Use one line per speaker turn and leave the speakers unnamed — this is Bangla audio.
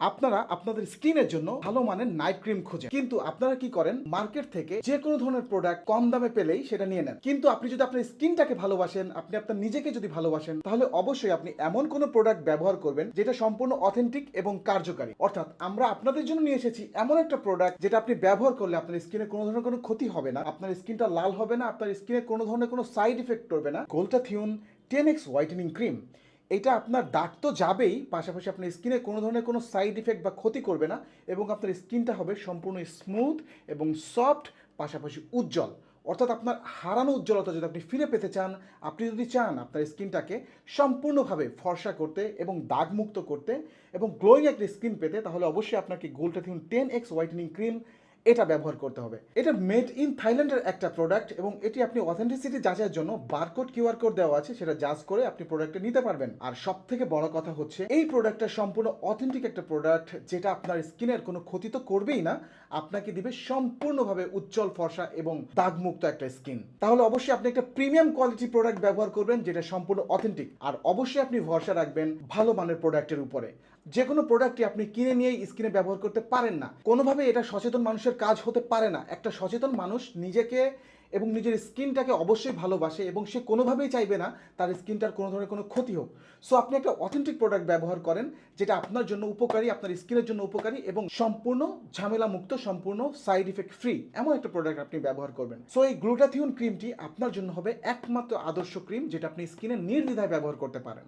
আপনারা আপনাদের স্কিনের জন্য ভালো মানের নাইট ক্রিম খোঁজেন, কিন্তু আপনারা কি করেন, মার্কেট থেকে যে কোনো ধরনের প্রোডাক্ট কম দামে পেলেই সেটা নিয়ে নেন। কিন্তু আপনি যদি আপনার স্কিনটাকে ভালোবাসেন, আপনি আপনার নিজেকে যদি ভালোবাসেন, তাহলে অবশ্যই আপনি এমন কোনো প্রোডাক্ট ব্যবহার করবেন যেটা সম্পূর্ণ অথেন্টিক এবং কার্যকারী। অর্থাৎ আমরা আপনাদের জন্য নিয়ে এসেছি এমন একটা প্রোডাক্ট যেটা আপনি ব্যবহার করলে আপনার স্কিনে কোনো ধরনের কোনো ক্ষতি হবে না, আপনার স্কিনটা লাল হবে না, আপনার স্কিনে কোনো ধরনের কোনো সাইড ইফেক্ট করবে না। গোল্টাথিয়ন 10x হোয়াইটেনিং ক্রিম, এটা আপনার দাগ তো যাবেই, পাশাপাশি আপনার স্কিনে কোনো ধরনের কোনো সাইড ইফেক্ট বা ক্ষতি করবে না, এবং আপনার স্কিনটা হবে সম্পূর্ণ স্মুথ এবং সফট, পাশাপাশি উজ্জ্বল। অর্থাৎ আপনার হারানো উজ্জ্বলতা যদি আপনি ফিরে পেতে চান, আপনি যদি চান আপনার স্কিনটাকে সম্পূর্ণভাবে ফর্সা করতে এবং দাগমুক্ত করতে এবং গ্লোয়িং একটা স্কিন পেতে, তাহলে অবশ্যই আপনাকে গোল্টাথিয়ন 10x হোয়াইটেনিং ক্রিম এটা ব্যবহার করতে হবে। এটা মেড ইন থাইল্যান্ডের একটা প্রোডাক্ট, এবং এটি আপনি অথেন্টিসিটি যাচাইয়ের জন্য বারকোড কিউআর কোড দেওয়া আছে, সেটা জাজ করে আপনি প্রোডাক্টটা নিতে পারবেন। আর সব থেকে বড় কথা হচ্ছে, এই প্রোডাক্টটা সম্পূর্ণ অথেন্টিক একটা প্রোডাক্ট, যেটা আপনার স্কিনের কোনো ক্ষতি তো করবেই না, আপনাকে দিবে সম্পূর্ণভাবে উজ্জ্বল ফর্সা এবং দাগমুক্ত একটা স্কিন। তাহলে অবশ্যই আপনি একটা প্রিমিয়াম কোয়ালিটি প্রোডাক্ট ব্যবহার করবেন যেটা সম্পূর্ণ অথেন্টিক। আর অবশ্যই আপনি ভরসা রাখবেন ভালো মানের প্রোডাক্টের উপরে। যে কোনো প্রোডাক্টই আপনি কিনে নিয়েই স্কিনে ব্যবহার করতে পারেন না, কোনোভাবে এটা সচেতন মানুষের কাজ হতে পারে না। একটা সচেতন মানুষ নিজেকে এবং নিজের স্কিনটাকে অবশ্যই ভালোবাসে, এবং সে কোনোভাবেই চাইবে না তার স্কিনটার কোনো ধরনের কোনো ক্ষতি হোক। সো আপনি একটা অথেন্টিক প্রোডাক্ট ব্যবহার করেন যেটা আপনার জন্য উপকারী, আপনার স্কিনের জন্য উপকারী এবং সম্পূর্ণ ঝামেলা মুক্ত, সম্পূর্ণ সাইড ইফেক্ট ফ্রি, এমন একটা প্রোডাক্ট আপনি ব্যবহার করবেন। সো এই গ্লুটাথিয়ন ক্রিমটি আপনার জন্য হবে একমাত্র আদর্শ ক্রিম, যেটা আপনি স্কিনে নির্দ্বিধায় ব্যবহার করতে পারেন।